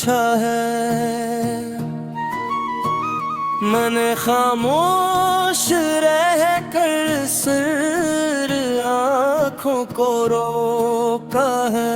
पूछा है। मैंने खामोश रह कर सिर आँखों को रोका है।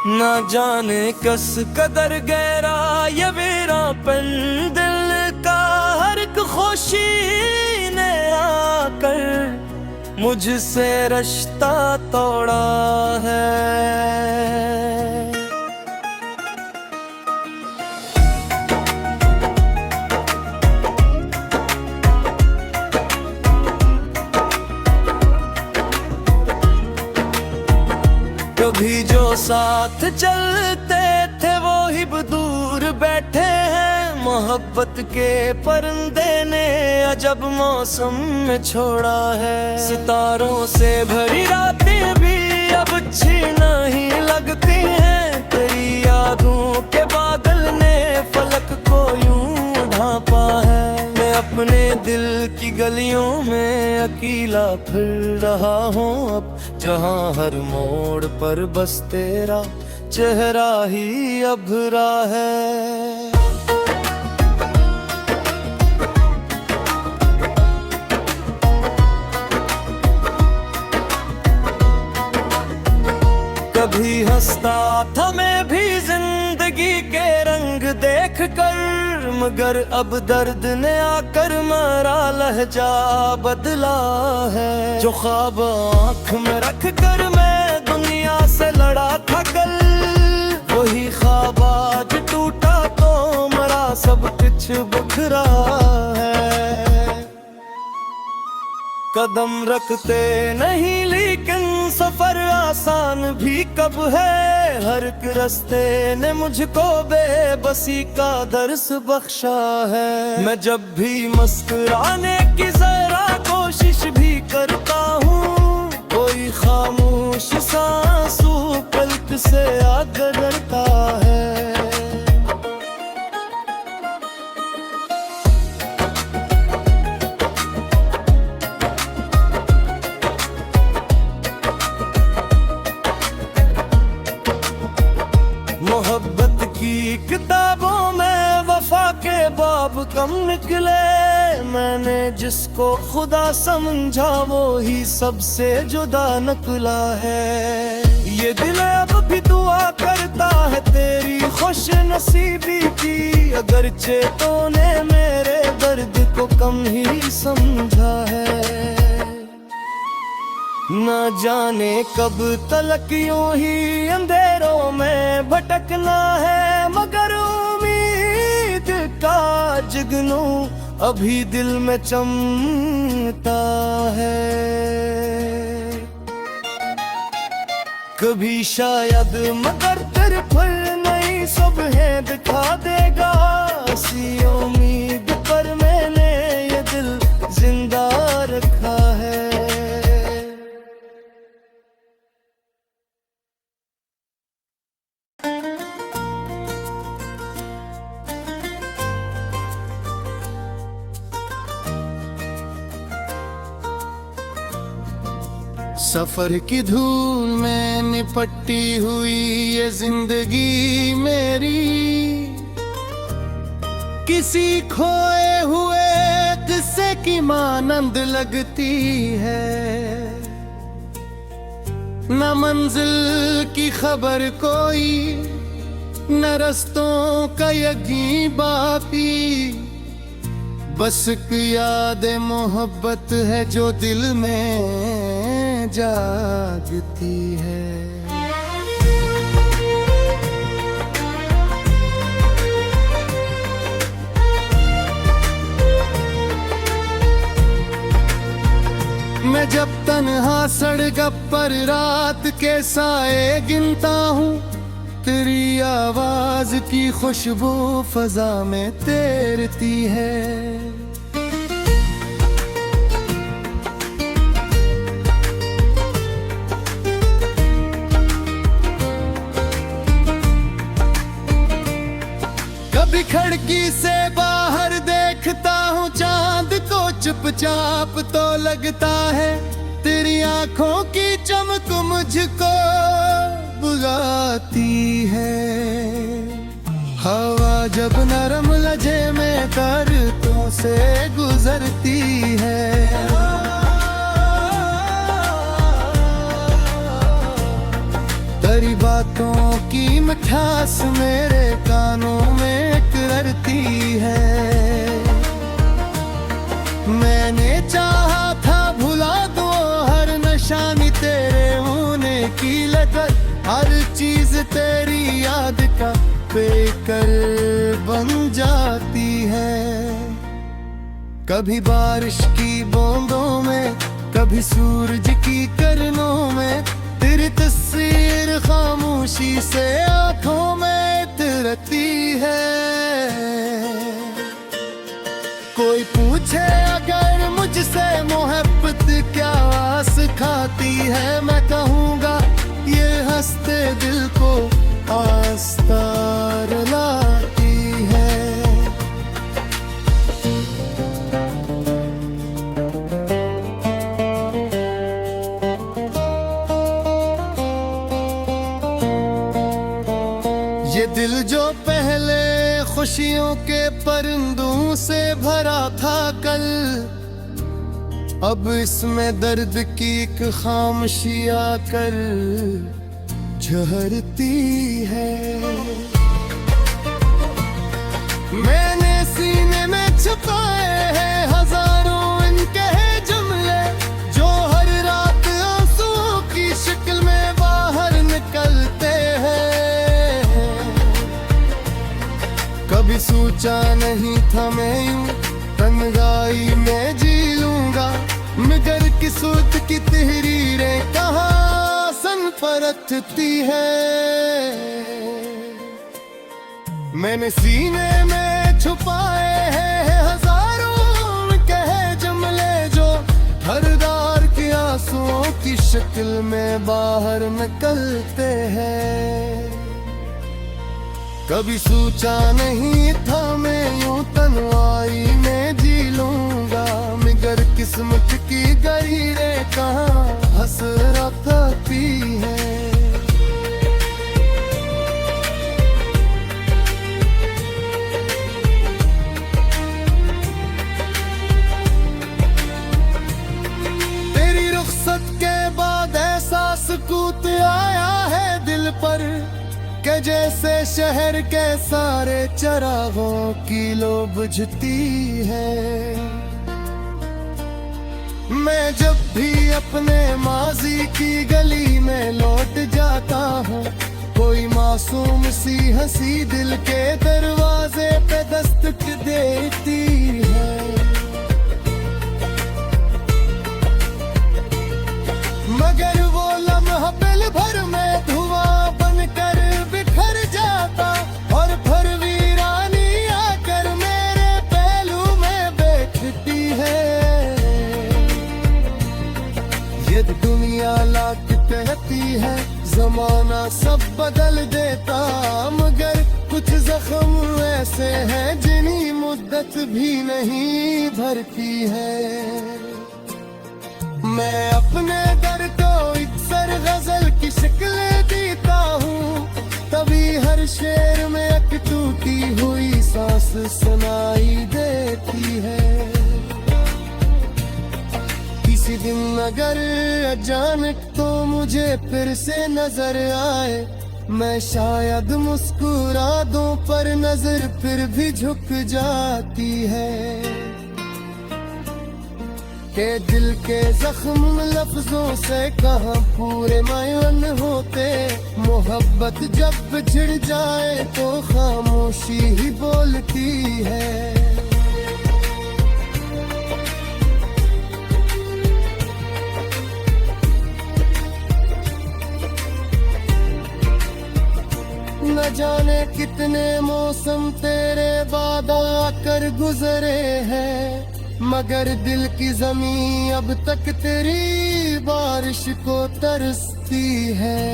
ना जाने कस कदर गहरा ये वीरापन दिल का, हर एक खुशी ने आकर मुझसे रिश्ता तोड़ा है। कभी जो साथ चलते थे वो ही दूर बैठे हैं। मोहब्बत के परिंदे ने अजब मौसम में छोड़ा है। सितारों से भरी रातें भी अब अच्छी नहीं लगती हैं। तेरी यादों के बादल ने फलक को यूं ढांपा है। मैं अपने दिल की गलियों में अकेला फिर रहा हूँ अब, जहाँ हर मोड़ पर बस तेरा चेहरा ही अभरा है। कभी हंसता था मैं भी जिंदगी के रंग देख कर, मगर अब दर्द ने आकर मेरा लहजा बदला है। जो ख्वाब आँख में रख कर मैं दुनिया से लड़ा था कल, वही ख्वाब आज टूटा तो मरा सब कुछ बिखरा है। कदम रखते नहीं लेकिन सफर आसान भी कब है। हर एक रास्ते ने मुझको बेबसी का दर्स बख्शा है। मैं जब भी मुस्कुराने की जरा कोशिश भी करता हूँ, कोई खामोश सांसू पलक से आगे डरता है। मोहब्बत की किताबों में वफा के बाब कम निकले। मैंने जिसको खुदा समझा वो ही सबसे जुदा निकला है। ये दिल अब भी दुआ करता है तेरी खुश नसीबी की, अगरचे तूने मेरे दर्द को कम ही समझा है। ना जाने कब तलक यूं ही अंधेरों में भटकना है, मगर उम्मीद का जुगनू अभी दिल में चमकता है। कभी शायद मगर तेरे पर नई सुबह दिखा देगा। इसी उम्मीद पर मैंने ये दिल जिंदा रखा है। सफर की धूल में निपटी हुई ये जिंदगी मेरी, किसी खोए हुए किस्से की मानंद लगती है। न मंजिल की खबर कोई, न रस्तों का यकीन बाकी, बस एक याद मोहब्बत है जो दिल में जागती है। मैं जब तन्हा सड़क पर रात के साए गिनता हूँ, तेरी आवाज की खुशबू फजा में तैरती है। कभी खिड़की से बाहर देखता हूँ चांद को, चुपचाप तो लगता है तेरी आंखों की चमक मुझको गाती है। हवा जब नरम लजे में दर्दों से गुजरती है। तेरी बातों की मिठास मेरे कानों में करती है। मैंने चाहा था भुला दो हर निशानी तेरे होने की लगन, हर चीज तेरी याद का बेकर बन जाती है। कभी बारिश की बूंदों में, कभी सूरज की किरणों में, तेरी तस्वीर खामोशी से आंखों में उतरती है। कोई पूछे अगर मुझसे मोहब्बत क्या सिखाती है, मैं कहूँगा ये हंसते दिल को आस्तार लाती है। ये दिल जो पहले खुशियों के परिंदों से भरा था कल, अब इसमें दर्द की एक खामोशी आकर झहरती है। मैंने सीने में छुपाए हैं हजारों इनके जुमले, जो हर रात आंसुओं की शक्ल में बाहर निकलते हैं। कभी सोचा नहीं था मैं यूं तन्हाई में जी लूंगा, मगर किस्मत की तहरीरें कहाँ सन परतती है। मैंने सीने में छुपाए हैं हजारों कहे जुमले, जो हरदार के आंसुओं की शक्ल में बाहर निकलते हैं। कभी सोचा नहीं था मैं यूं तन्हाई में जी लूंगा, मगर किस्मत की गरीरें कहाँ हसरत आती है। तेरी रुखसत के बाद ऐसा सुकून आया है दिल पर, कि जैसे शहर के सारे चरागों की लो बुझती है। मैं जब भी अपने माजी की गली में लौट जाता हूँ, कोई मासूम सी हंसी दिल के दरवाजे पे दस्तक देती है। मगर वो लम्हा पल भर में धुआं बनकर बिखर जाता, और फिर वीरानी आकर मेरे पहलू में बैठती है। ये दुनिया लाख कहती है जमाना सब बदल देता, मगर कुछ जख्म ऐसे हैं जिन्हीं मुद्दत भी नहीं भरती है। मैं अपने दर को अक्सर गजल की शक्ल देता हूँ, तभी हर शेर में एक टूटी हुई सांस सुनाई देती है। किसी दिन अगर अचानक तो मुझे फिर से नजर आए, मैं शायद मुस्कुरा दूं पर नजर फिर भी झुक जाती है। के दिल के जख्म लफ्जों से कहाँ पूरे मायन होते, मोहब्बत जब छिड़ जाए तो खामोशी ही बोलती है। न जाने कितने मौसम तेरे बाद आकर गुजरे हैं, मगर दिल की जमीन अब तक तेरी बारिश को तरसती है।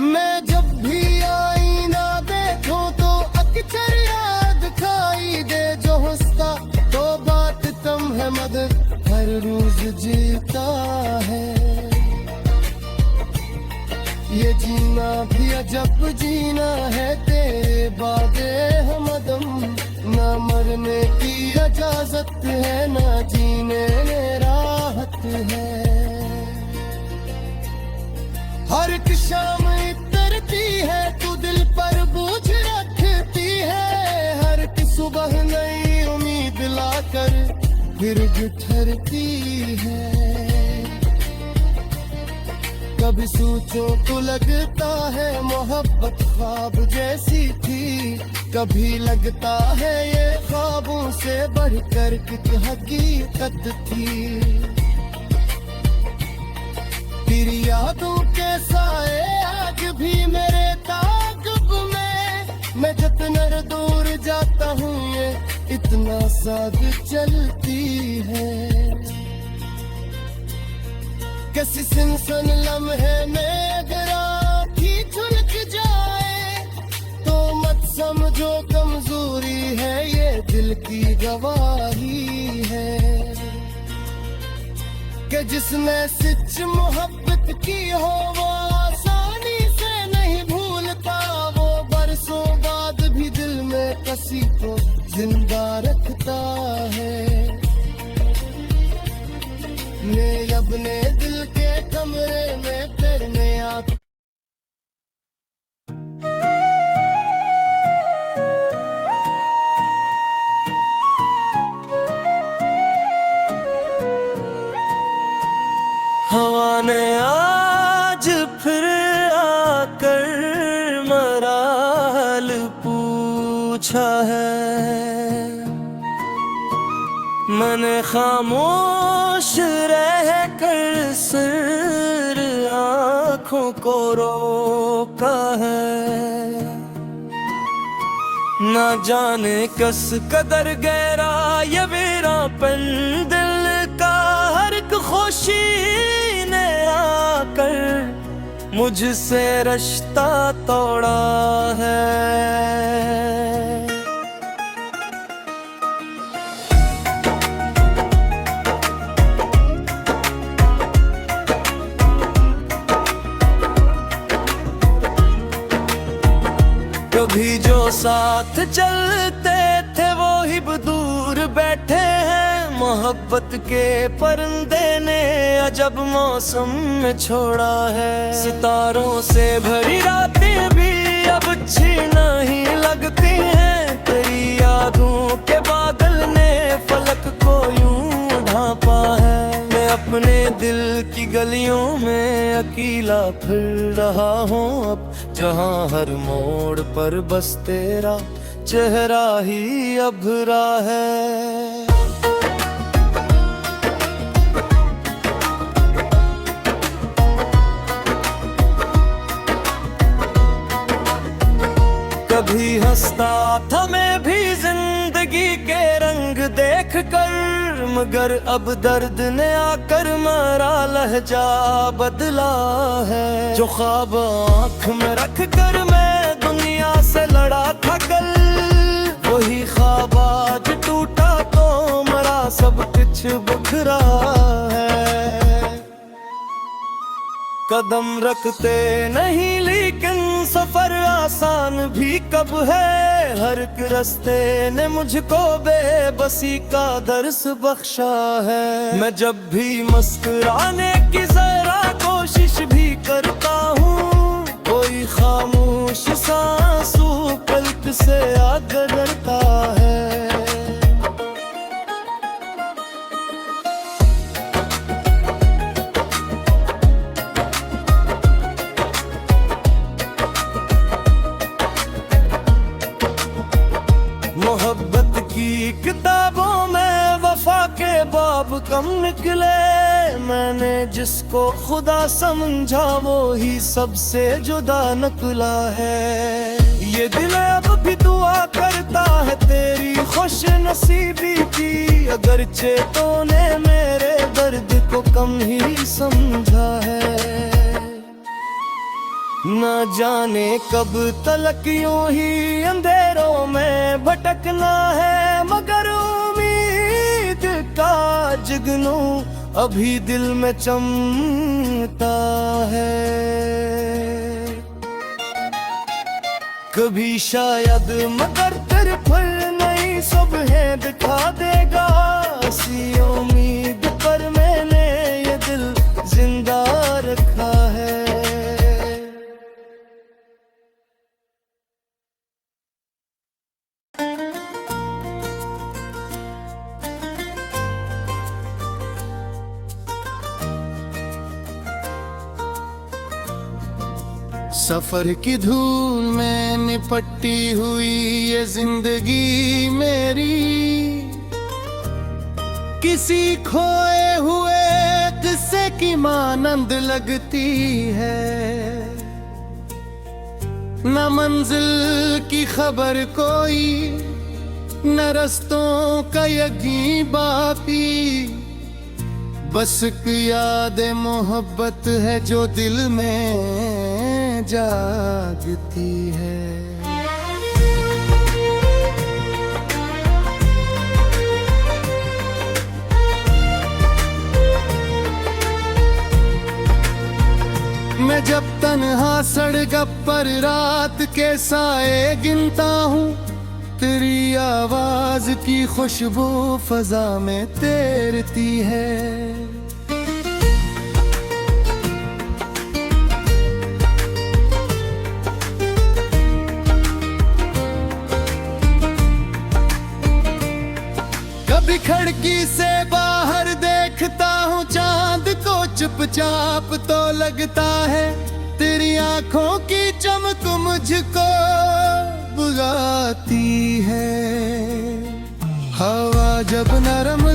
मैं जब भी आईना देखूं तो अक्सर याद खाई दे जो हंसता तो बात तुम है, मगर हर रोज जीता है। ये जीना भी अजब जीना है तेरे बादे हमदम, ना मरने की इजाजत है ना जीने में राहत है। हर एक शाम इतरती है तू दिल पर बोझ रखती है, हर एक सुबह नई उम्मीद लाकर फिर बिखरती है। कभी सोचो तो लगता है मोहब्बत ख्वाब जैसी थी, कभी लगता है ये ख्वाबों से बढ़कर एक हकीकत थी। तेरी यादों के साए आज भी मेरे ताक़ुब में, मैं जितना दूर जाता हूँ ये इतना साथ चलती है। किसी सिंसन लम्हे में अगर आँखी झुलक जाए तो मत समझो कमजोरी है, ये दिल की गवाही है कि जिसने सच मोहब्बत की हो वो आसानी से नहीं भूलता, वो बरसों बाद भी दिल में किसी को जिंदा रखता है। मैं अपने दिल के कमरे में फिरने आता हवा ने आज फिर आकर मराल पूछा है, मैंने खामोश रह कर सिर आँखों को रोका है। ना जाने किस कदर गहरा ये वीरापन दिल का, हर एक खुशी ने आकर मुझसे रिश्ता तोड़ा है। कभी जो साथ चलते थे वो ही दूर बैठे हैं, मोहब्बत के परिंदे ने अजब मौसम में छोड़ा है। सितारों से भरी रातें भी अब अच्छी नहीं लगती हैं, तेरी यादों के बादल ने फलक को यूं ढांपा है। मैं अपने दिल की गलियों में अकेला फिर रहा हूँ अब, जहाँ हर मोड़ पर बस तेरा चेहरा ही अभरा है। कभी हंसता था मैं भी जिंदगी के रंग देख कर, मगर अब दर्द ने आकर मेरा लहजा बदला है। जो ख्वाब आँख में रख कर मैं दुनिया से लड़ा था कल, वही ख्वाब आज टूटा तो मरा सब कुछ बिखरा है। कदम रखते नहीं लेकिन सफर आसान भी कब है, हर एक रास्ते ने मुझको बेबसी का दर्स बख्शा है। मैं जब भी मुस्कुराने की जरा कोशिश भी करता हूँ, कोई खामोश सांसू पलक से आगे डरता है। मोहब्बत की किताबों में वफा के बाब कम निकले, मैंने जिसको खुदा समझा वो ही सबसे जुदा निकला है। ये दिल अब भी दुआ करता है तेरी खुश नसीबी की, अगरचे तूने मेरे दर्द को कम ही समझा है। न जाने कब तलक यूं ही अंधेरों में भटकना है, मगर उम्मीद का जुगनू अभी दिल में चमकता है। कभी शायद मगर तेरे पर नई सुबह दिखा देगा सी उम्मीद पर मैंने ये दिल जिंदा रखा है। सफर की धूल में निपटी हुई ये जिंदगी मेरी, किसी खोए हुए किस्से की मानंद लगती है। न मंजिल की खबर कोई, न रस्तों का यकीन बाकी, बस एक याद मोहब्बत है जो दिल में जागती है। मैं जब तन्हा सड़क पर रात के साए गिनता हूँ, तेरी आवाज की खुशबू फजा में तैरती है। कभी खिड़की से बाहर देखता हूँ चांद को चुपचाप, तो लगता है तेरी आंखों की चमक मुझको बुलाती है। हवा जब नरम